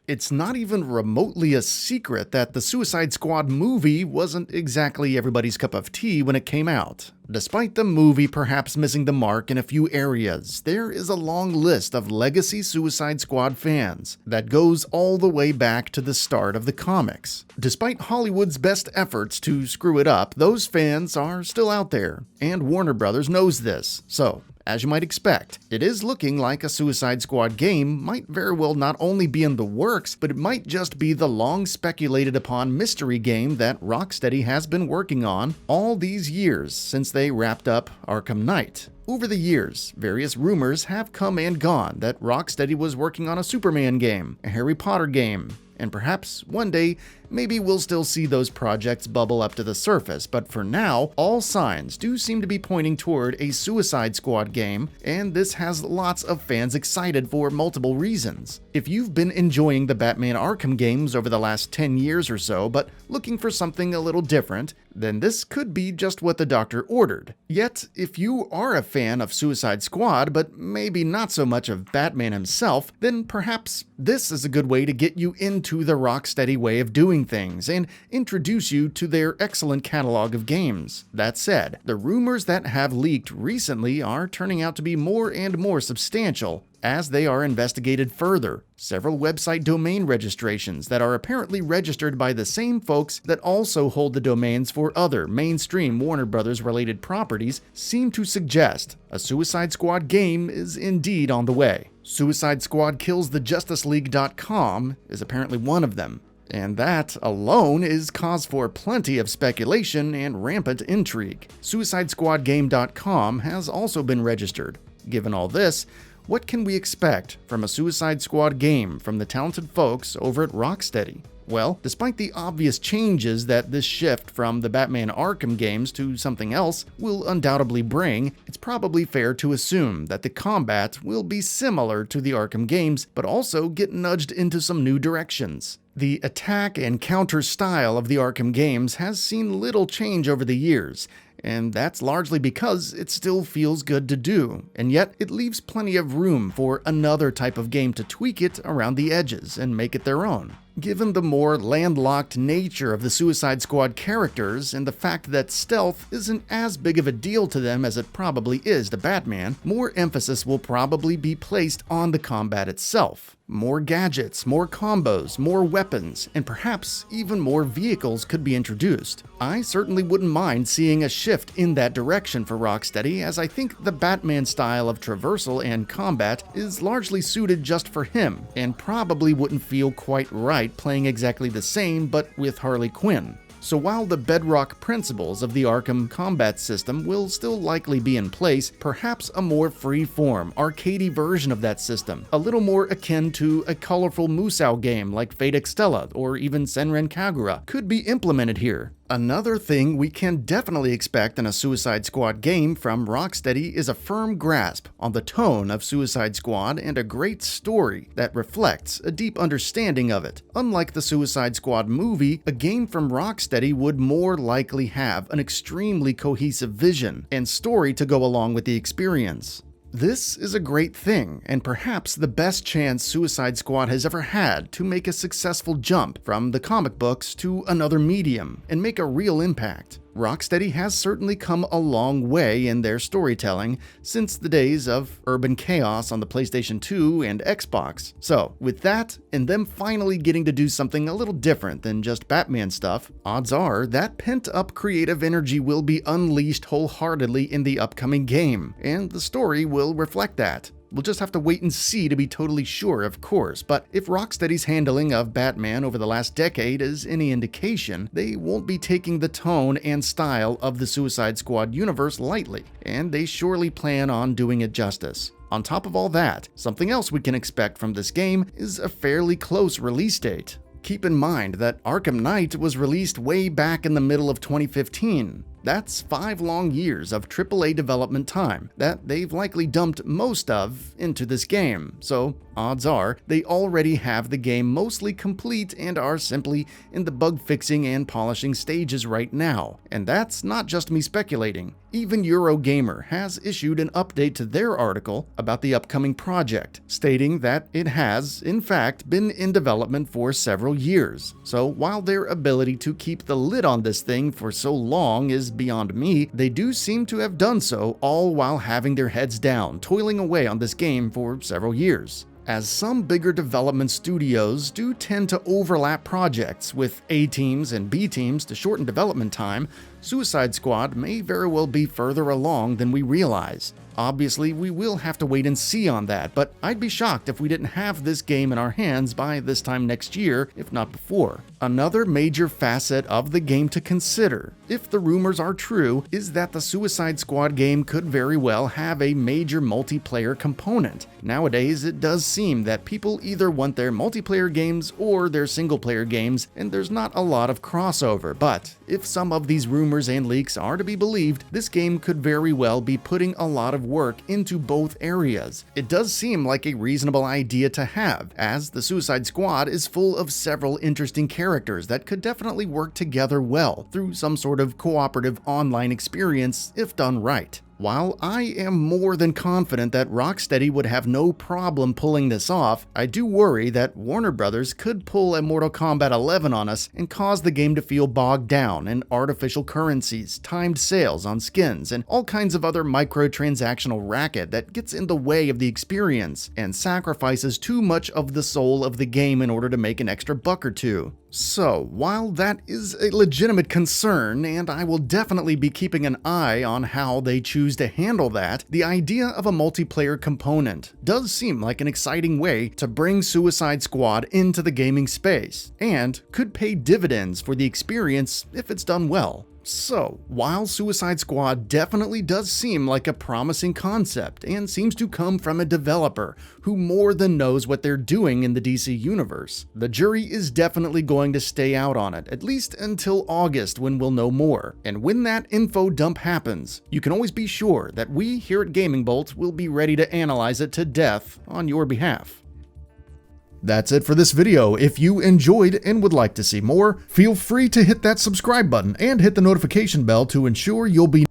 It's not even remotely a secret that the Suicide Squad movie wasn't exactly everybody's cup of tea when it came out. Despite the movie perhaps missing the mark in a few areas, there is a long list of legacy Suicide Squad fans that goes all the way back to the start of the comics. Despite Hollywood's best efforts to screw it up, those fans are still out there, and Warner Brothers knows this. So, as you might expect, it is looking like a Suicide Squad game might very well not only be in the works, but it might just be the long speculated upon mystery game that Rocksteady has been working on all these years since they wrapped up Arkham Knight. Over the years, various rumors have come and gone that Rocksteady was working on a Superman game, a Harry Potter game, and perhaps one day, maybe we'll still see those projects bubble up to the surface, but for now, all signs do seem to be pointing toward a Suicide Squad game, and this has lots of fans excited for multiple reasons. If you've been enjoying the Batman Arkham games over the last 10 years or so, but looking for something a little different, then this could be just what the doctor ordered. Yet, if you are a fan of Suicide Squad, but maybe not so much of Batman himself, then perhaps this is a good way to get you into the Rocksteady way of doing things and introduce you to their excellent catalog of games. That said, the rumors that have leaked recently are turning out to be more and more substantial as they are investigated further. Several website domain registrations that are apparently registered by the same folks that also hold the domains for other mainstream Warner Brothers related properties seem to suggest a Suicide Squad game is indeed on the way. SuicideSquadKillsTheJusticeLeague.com is apparently one of them, and that alone is cause for plenty of speculation and rampant intrigue. SuicideSquadGame.com has also been registered. Given all this, what can we expect from a Suicide Squad game from the talented folks over at Rocksteady? Well, despite the obvious changes that this shift from the Batman Arkham games to something else will undoubtedly bring, it's probably fair to assume that the combat will be similar to the Arkham games, but also get nudged into some new directions. The attack and counter style of the Arkham games has seen little change over the years, and that's largely because it still feels good to do, and yet it leaves plenty of room for another type of game to tweak it around the edges and make it their own. Given the more landlocked nature of the Suicide Squad characters and the fact that stealth isn't as big of a deal to them as it probably is to Batman, more emphasis will probably be placed on the combat itself. More gadgets, more combos, more weapons, and perhaps even more vehicles could be introduced. I certainly wouldn't mind seeing a shift in that direction for Rocksteady, as I think the Batman style of traversal and combat is largely suited just for him, and probably wouldn't feel quite right playing exactly the same but with Harley Quinn. So while the bedrock principles of the Arkham combat system will still likely be in place, perhaps a more free-form, arcadey version of that system, a little more akin to a colorful Musou game like Fate Extella or even Senran Kagura, could be implemented here. Another thing we can definitely expect in a Suicide Squad game from Rocksteady is a firm grasp on the tone of Suicide Squad and a great story that reflects a deep understanding of it. Unlike the Suicide Squad movie, a game from Rocksteady would more likely have an extremely cohesive vision and story to go along with the experience. This is a great thing, and perhaps the best chance Suicide Squad has ever had to make a successful jump from the comic books to another medium and make a real impact. Rocksteady has certainly come a long way in their storytelling since the days of Urban Chaos on the PlayStation 2 and Xbox. So, with that, and them finally getting to do something a little different than just Batman stuff, odds are that pent-up creative energy will be unleashed wholeheartedly in the upcoming game, and the story will reflect that. We'll just have to wait and see to be totally sure, of course, but if Rocksteady's handling of Batman over the last decade is any indication, they won't be taking the tone and style of the Suicide Squad universe lightly, and they surely plan on doing it justice. On top of all that, something else we can expect from this game is a fairly close release date. Keep in mind that Arkham Knight was released way back in the middle of 2015. That's 5 long years of AAA development time that they've likely dumped most of into this game, so odds are they already have the game mostly complete and are simply in the bug fixing and polishing stages right now. And that's not just me speculating. Even Eurogamer has issued an update to their article about the upcoming project, stating that it has, in fact, been in development for several years. So while their ability to keep the lid on this thing for so long is beyond me, they do seem to have done so all while having their heads down, toiling away on this game for several years. As some bigger development studios do tend to overlap projects with A teams and B teams to shorten development time, Suicide Squad may very well be further along than we realize. Obviously, we will have to wait and see on that, but I'd be shocked if we didn't have this game in our hands by this time next year, if not before. Another major facet of the game to consider, if the rumors are true, is that the Suicide Squad game could very well have a major multiplayer component. Nowadays, it does seem that people either want their multiplayer games or their single-player games, and there's not a lot of crossover, but if some of these rumors and leaks are to be believed, this game could very well be putting a lot of work into both areas. It does seem like a reasonable idea to have, as the Suicide Squad is full of several interesting characters that could definitely work together well through some sort of cooperative online experience if done right. While I am more than confident that Rocksteady would have no problem pulling this off, I do worry that Warner Brothers could pull a Mortal Kombat 11 on us and cause the game to feel bogged down in artificial currencies, timed sales on skins, and all kinds of other microtransactional racket that gets in the way of the experience and sacrifices too much of the soul of the game in order to make an extra buck or two. So, while that is a legitimate concern, and I will definitely be keeping an eye on how they choose to handle that, the idea of a multiplayer component does seem like an exciting way to bring Suicide Squad into the gaming space, and could pay dividends for the experience if it's done well. So, while Suicide Squad definitely does seem like a promising concept and seems to come from a developer who more than knows what they're doing in the DC universe, the jury is definitely going to stay out on it, at least until August when we'll know more. And when that info dump happens, you can always be sure that we here at GamingBolt will be ready to analyze it to death on your behalf. That's it for this video. If you enjoyed and would like to see more, feel free to hit that subscribe button and hit the notification bell to ensure you'll be